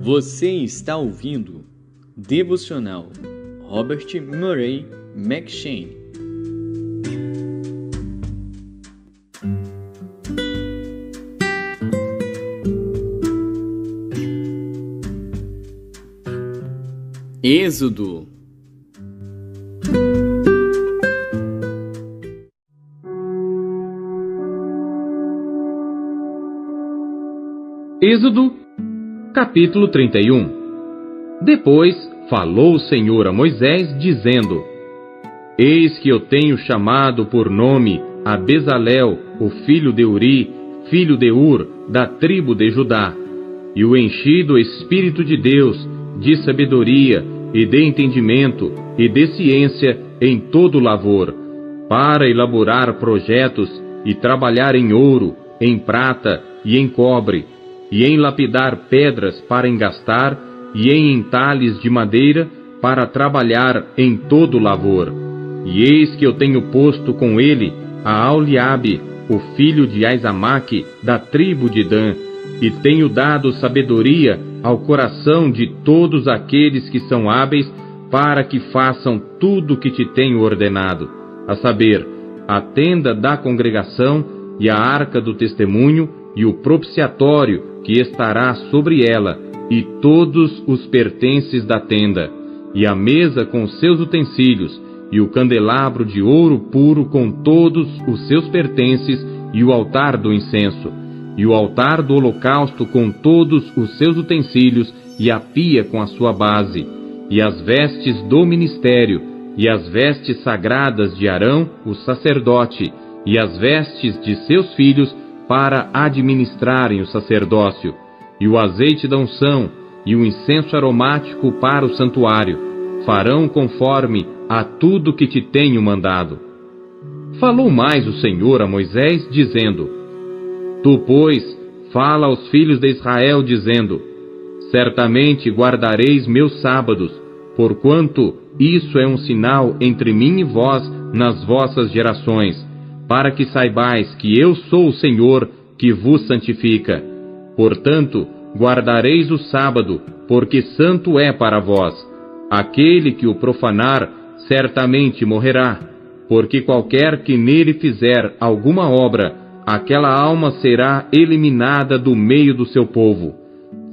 Você está ouvindo Devocional Robert Murray McCheyne. Êxodo. Êxodo, capítulo 31. Depois falou o Senhor a Moisés, dizendo: Eis que eu tenho chamado por nome a Bezalel, o filho de Uri, filho de Ur, da tribo de Judá, e o enchi do Espírito de Deus, de sabedoria, e de entendimento, e de ciência em todo lavor, para elaborar projetos, e trabalhar em ouro, em prata e em cobre, e em lapidar pedras para engastar, e em entalhes de madeira, para trabalhar em todo lavor. E eis que eu tenho posto com ele a Aholiabe, o filho de Aizamaque, da tribo de Dan, e tenho dado sabedoria ao coração de todos aqueles que são hábeis, para que façam tudo o que te tenho ordenado, a saber, a tenda da congregação, e a arca do testemunho, e o propiciatório que estará sobre ela, e todos os pertences da tenda, e a mesa com seus utensílios, e o candelabro de ouro puro com todos os seus pertences, e o altar do incenso, e o altar do holocausto com todos os seus utensílios, e a pia com a sua base, e as vestes do ministério, e as vestes sagradas de Arão, o sacerdote, e as vestes de seus filhos, para administrarem o sacerdócio, e o azeite da unção, e o incenso aromático para o santuário, farão conforme a tudo que te tenho mandado. Falou mais o Senhor a Moisés, dizendo: Tu, pois, fala aos filhos de Israel, dizendo: Certamente guardareis meus sábados, porquanto isso é um sinal entre mim e vós nas vossas gerações, para que saibais que eu sou o Senhor que vos santifica. Portanto, guardareis o sábado, porque santo é para vós. Aquele que o profanar, certamente morrerá, porque qualquer que nele fizer alguma obra, aquela alma será eliminada do meio do seu povo.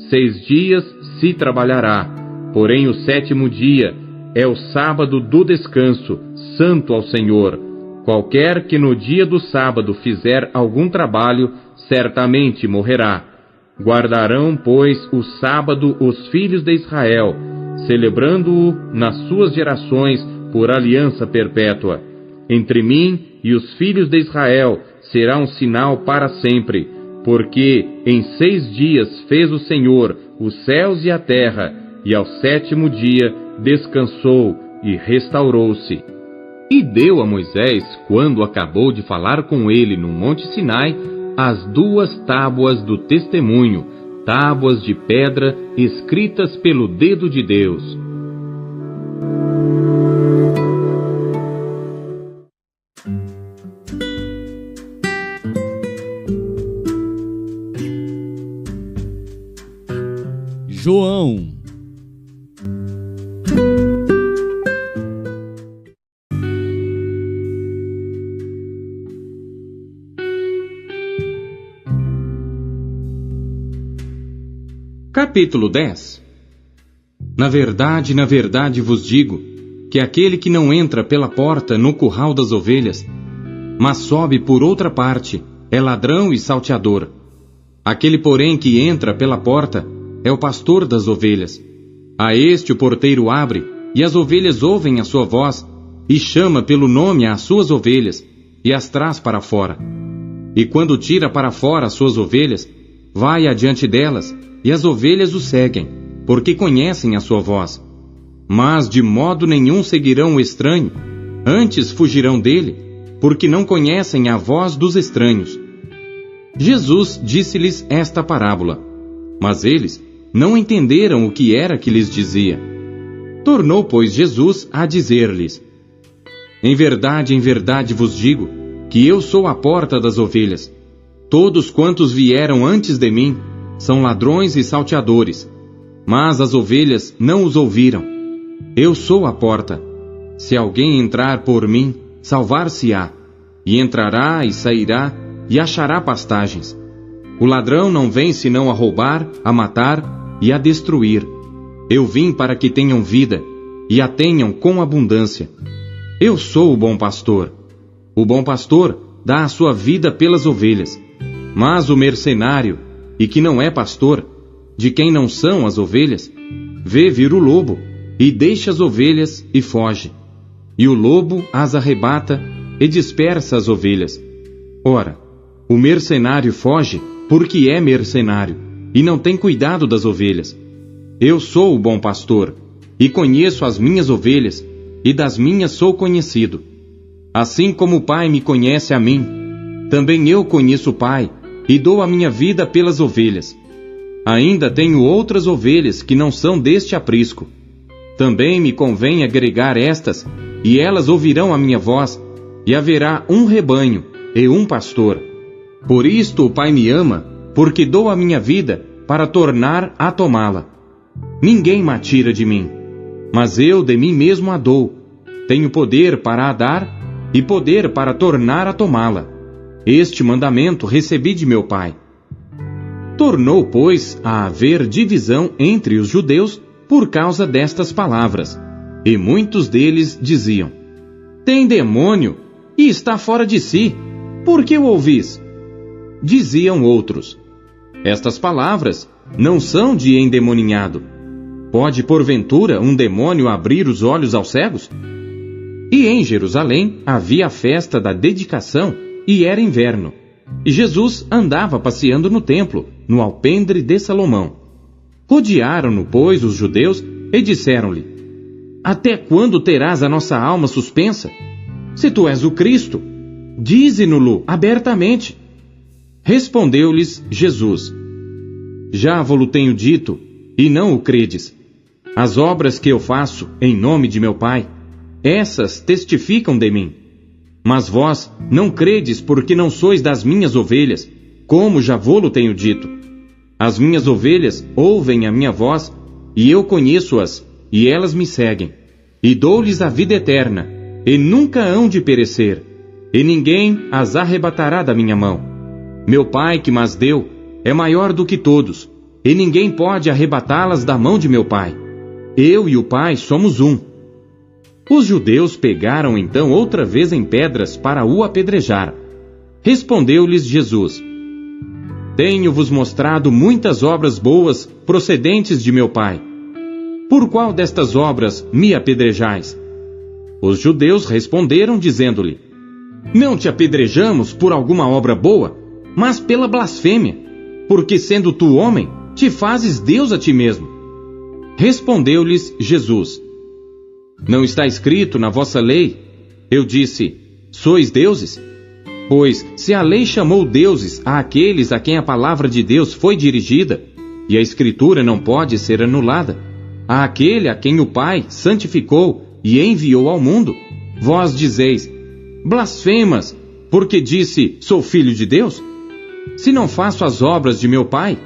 6 dias se trabalhará, porém o 7º dia é o sábado do descanso, santo ao Senhor. Qualquer que no dia do sábado fizer algum trabalho, certamente morrerá. Guardarão, pois, o sábado os filhos de Israel, celebrando-o nas suas gerações por aliança perpétua. Entre mim e os filhos de Israel será um sinal para sempre, porque em 6 dias fez o Senhor os céus e a terra, e ao 7º dia descansou e restaurou-se. E deu a Moisés, quando acabou de falar com ele no monte Sinai, as 2 tábuas do testemunho, tábuas de pedra escritas pelo dedo de Deus. João. Capítulo 10. Na verdade vos digo, que aquele que não entra pela porta no curral das ovelhas, mas sobe por outra parte, é ladrão e salteador. Aquele, porém, que entra pela porta, é o pastor das ovelhas. A este o porteiro abre, e as ovelhas ouvem a sua voz, e chama pelo nome às suas ovelhas, e as traz para fora. E quando tira para fora as suas ovelhas, vai adiante delas, e as ovelhas o seguem, porque conhecem a sua voz. Mas de modo nenhum seguirão o estranho, antes fugirão dele, porque não conhecem a voz dos estranhos. Jesus disse-lhes esta parábola, mas eles não entenderam o que era que lhes dizia. Tornou, pois, Jesus a dizer-lhes: em verdade vos digo, que eu sou a porta das ovelhas. Todos quantos vieram antes de mim são ladrões e salteadores. Mas as ovelhas não os ouviram. Eu sou a porta. Se alguém entrar por mim, salvar-se-á, e entrará e sairá, e achará pastagens. O ladrão não vem senão a roubar, a matar e a destruir. Eu vim para que tenham vida, e a tenham com abundância. Eu sou o bom pastor. O bom pastor dá a sua vida pelas ovelhas. Mas o mercenário, e que não é pastor, de quem não são as ovelhas, vê vir o lobo, e deixa as ovelhas e foge. E o lobo as arrebata e dispersa as ovelhas. Ora, o mercenário foge porque é mercenário, e não tem cuidado das ovelhas. Eu sou o bom pastor, e conheço as minhas ovelhas, e das minhas sou conhecido. Assim como o Pai me conhece a mim, também eu conheço o Pai, e dou a minha vida pelas ovelhas. Ainda tenho outras ovelhas que não são deste aprisco. Também me convém agregar estas, e elas ouvirão a minha voz, e haverá um rebanho e um pastor. Por isto o Pai me ama, porque dou a minha vida para tornar a tomá-la. Ninguém me tira de mim, mas eu de mim mesmo a dou. Tenho poder para a dar, e poder para tornar a tomá-la. Este mandamento recebi de meu Pai. Tornou, pois, a haver divisão entre os judeus por causa destas palavras. E muitos deles diziam: tem demônio, e está fora de si. Por que o ouvis? Diziam outros: estas palavras não são de endemoninhado. Pode, porventura, um demônio abrir os olhos aos cegos? E em Jerusalém havia a festa da dedicação, e era inverno. E Jesus andava passeando no templo, no alpendre de Salomão. Rodearam-no, pois, os judeus, e disseram-lhe: até quando terás a nossa alma suspensa? Se tu és o Cristo, dize-no-lo abertamente. Respondeu-lhes Jesus: já vo-lo tenho dito, e não o credes. As obras que eu faço em nome de meu Pai, essas testificam de mim. Mas vós não credes porque não sois das minhas ovelhas, como já vo-lo tenho dito. As minhas ovelhas ouvem a minha voz, e eu conheço-as, e elas me seguem. E dou-lhes a vida eterna, e nunca hão de perecer, e ninguém as arrebatará da minha mão. Meu Pai que mas deu é maior do que todos, e ninguém pode arrebatá-las da mão de meu Pai. Eu e o Pai somos um. Os judeus pegaram então outra vez em pedras para o apedrejar. Respondeu-lhes Jesus: tenho-vos mostrado muitas obras boas procedentes de meu Pai. Por qual destas obras me apedrejais? Os judeus responderam, dizendo-lhe: não te apedrejamos por alguma obra boa, mas pela blasfêmia, porque sendo tu homem, te fazes Deus a ti mesmo. Respondeu-lhes Jesus: não está escrito na vossa lei? Eu disse: sois deuses? Pois, se a lei chamou deuses àqueles a quem a palavra de Deus foi dirigida, e a Escritura não pode ser anulada, àquele a quem o Pai santificou e enviou ao mundo, vós dizeis: blasfemas, porque disse, sou filho de Deus? Se não faço as obras de meu Pai,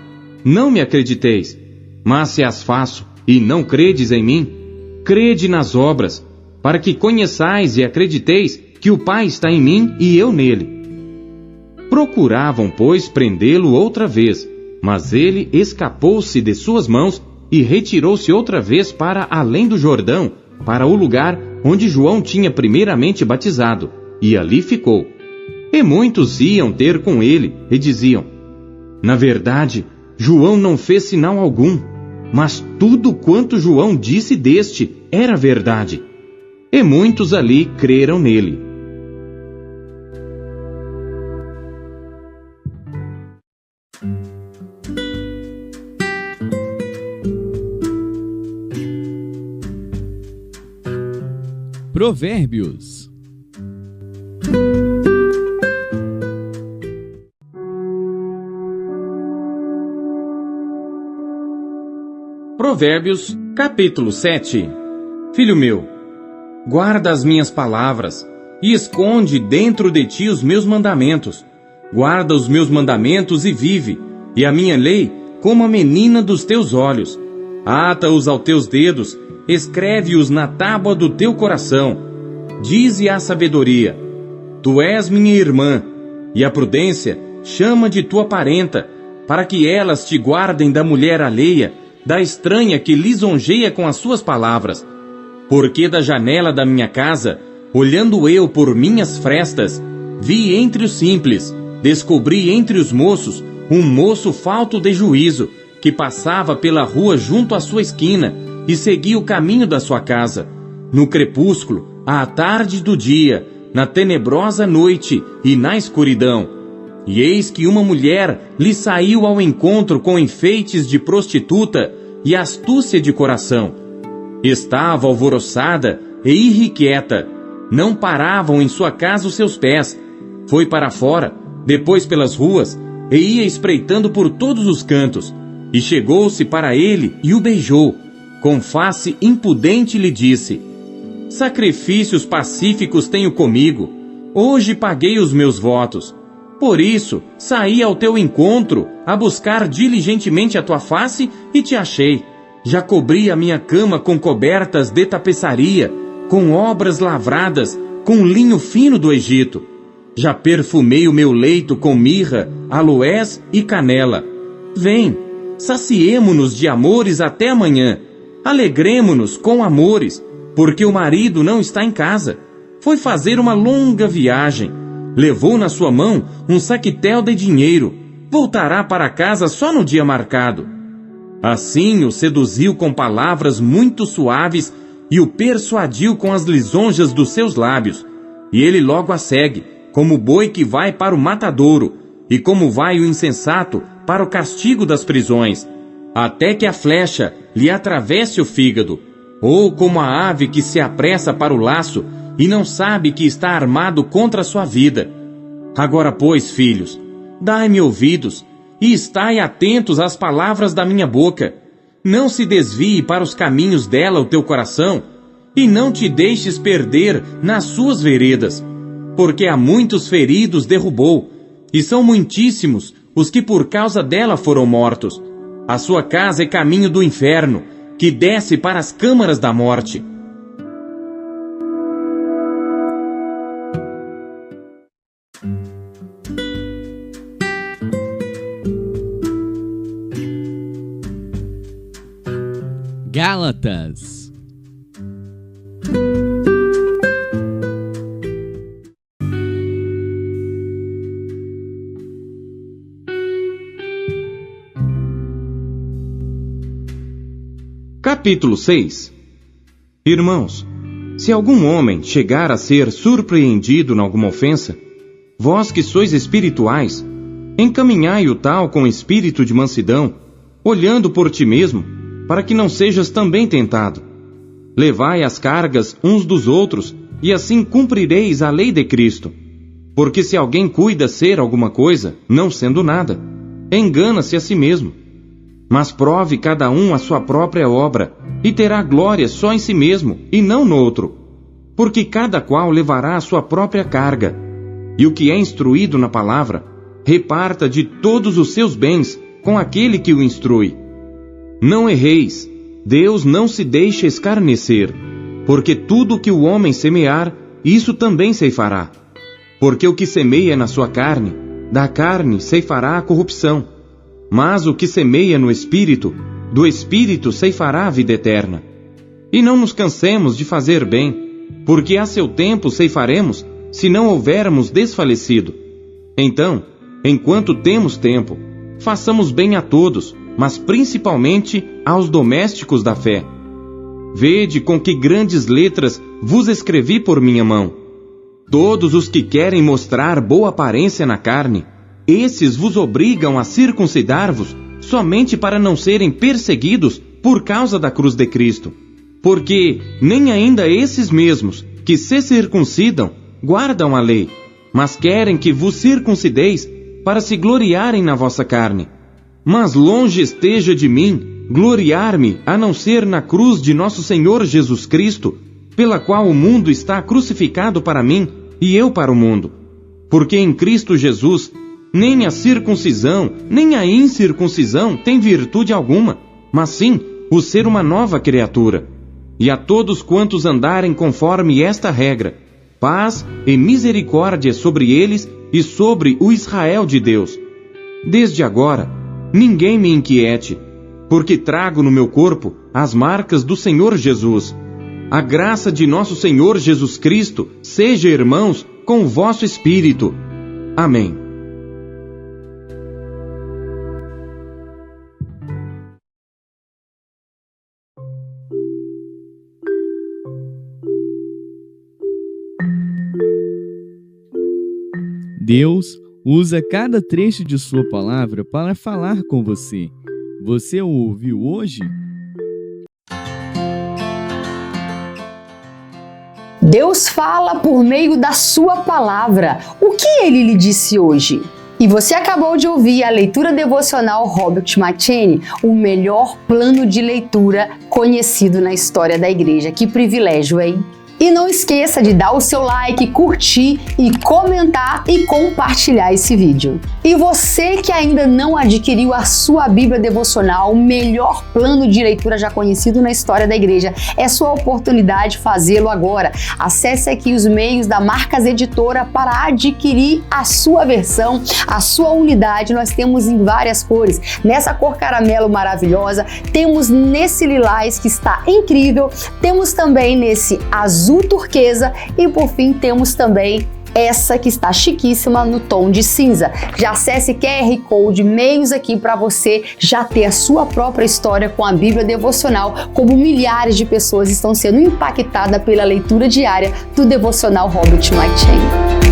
não me acrediteis. Mas se as faço, e não credes em mim, crede nas obras, para que conheçais e acrediteis que o Pai está em mim e eu nele. Procuravam, pois, prendê-lo outra vez, mas ele escapou-se de suas mãos e retirou-se outra vez para além do Jordão, para o lugar onde João tinha primeiramente batizado, e ali ficou. E muitos iam ter com ele e diziam: na verdade, João não fez sinal algum, mas tudo quanto João disse deste era verdade. E muitos ali creram nele. Provérbios. Provérbios, capítulo 7. Filho meu, guarda as minhas palavras, e esconde dentro de ti os meus mandamentos. Guarda os meus mandamentos e vive, e a minha lei como a menina dos teus olhos. ata-os aos teus dedos, escreve-os na tábua do teu coração. Dize à sabedoria: tu és minha irmã, e a prudência chama de tua parenta, para que elas te guardem da mulher alheia, da estranha que lisonjeia com as suas palavras. Porque da janela da minha casa, olhando eu por minhas frestas, vi entre os simples, descobri entre os moços, um moço falto de juízo, que passava pela rua junto à sua esquina, e seguia o caminho da sua casa. No crepúsculo, à tarde do dia, na tenebrosa noite e na escuridão. E eis que uma mulher lhe saiu ao encontro com enfeites de prostituta e astúcia de coração. Estava alvoroçada e irrequieta. Não paravam em sua casa os seus pés. Foi para fora, depois pelas ruas, e ia espreitando por todos os cantos. E chegou-se para ele e o beijou. Com face impudente lhe disse: sacrifícios pacíficos tenho comigo. Hoje paguei os meus votos. Por isso, saí ao teu encontro, a buscar diligentemente a tua face, e te achei. Já cobri a minha cama com cobertas de tapeçaria, com obras lavradas, com linho fino do Egito. Já perfumei o meu leito com mirra, aloés e canela. Vem, saciemo-nos de amores até amanhã. Alegremo-nos com amores, porque o marido não está em casa. Foi fazer uma longa viagem. Levou na sua mão um saquetel de dinheiro. Voltará para casa só no dia marcado. Assim o seduziu com palavras muito suaves e o persuadiu com as lisonjas dos seus lábios. E ele logo a segue, como o boi que vai para o matadouro, e como vai o insensato para o castigo das prisões, até que a flecha lhe atravesse o fígado, ou como a ave que se apressa para o laço e não sabe que está armado contra a sua vida. Agora, pois, filhos, dai-me ouvidos, e estai atentos às palavras da minha boca. Não se desvie para os caminhos dela o teu coração, e não te deixes perder nas suas veredas, porque a muitos feridos derrubou, e são muitíssimos os que por causa dela foram mortos. A sua casa é caminho do inferno, que desce para as câmaras da morte. Gálatas. Capítulo 6. Irmãos, se algum homem chegar a ser surpreendido em alguma ofensa, vós que sois espirituais, encaminhai o tal com espírito de mansidão, olhando por ti mesmo, para que não sejas também tentado. Levai as cargas uns dos outros, e assim cumprireis a lei de Cristo. Porque se alguém cuida ser alguma coisa, não sendo nada, engana-se a si mesmo. Mas prove cada um a sua própria obra, e terá glória só em si mesmo, e não no outro. Porque cada qual levará a sua própria carga. E o que é instruído na palavra, reparta de todos os seus bens com aquele que o instrui. Não erreis, Deus não se deixa escarnecer, porque tudo o que o homem semear, isso também ceifará. Porque o que semeia na sua carne, da carne ceifará a corrupção. Mas o que semeia no Espírito, do Espírito ceifará a vida eterna. E não nos cansemos de fazer bem, porque a seu tempo ceifaremos, se não houvermos desfalecido. Então, enquanto temos tempo, façamos bem a todos, mas principalmente aos domésticos da fé. Vede com que grandes letras vos escrevi por minha mão. Todos os que querem mostrar boa aparência na carne, esses vos obrigam a circuncidar-vos, somente para não serem perseguidos por causa da cruz de Cristo. Porque nem ainda esses mesmos, que se circuncidam, guardam a lei, mas querem que vos circuncideis para se gloriarem na vossa carne. Mas longe esteja de mim gloriar-me, a não ser na cruz de nosso Senhor Jesus Cristo, pela qual o mundo está crucificado para mim e eu para o mundo. Porque em Cristo Jesus, nem a circuncisão, nem a incircuncisão tem virtude alguma, mas sim o ser uma nova criatura. E a todos quantos andarem conforme esta regra, paz e misericórdia sobre eles e sobre o Israel de Deus. Desde agora, ninguém me inquiete, porque trago no meu corpo as marcas do Senhor Jesus. A graça de nosso Senhor Jesus Cristo seja, irmãos, com o vosso espírito. Amém. Deus usa cada trecho de sua palavra para falar com você. Você o ouviu hoje? Deus fala por meio da sua palavra. O que ele lhe disse hoje? E você acabou de ouvir a leitura devocional Robert McCheyne, o melhor plano de leitura conhecido na história da igreja. Que privilégio, hein? E não esqueça de dar o seu like, curtir e comentar e compartilhar esse vídeo. E você que ainda não adquiriu a sua Bíblia devocional, o melhor plano de leitura já conhecido na história da igreja, é sua oportunidade de fazê-lo agora. Acesse aqui os meios da Marcas Editora para adquirir a sua versão, a sua unidade. Nós temos em várias cores. Nessa cor caramelo maravilhosa, temos nesse lilás que está incrível, temos também nesse azul turquesa e por fim temos também essa que está chiquíssima no tom de cinza. Já acesse QR Code, meios aqui para você já ter a sua própria história com a Bíblia devocional, como milhares de pessoas estão sendo impactadas pela leitura diária do devocional Robert McCheyne.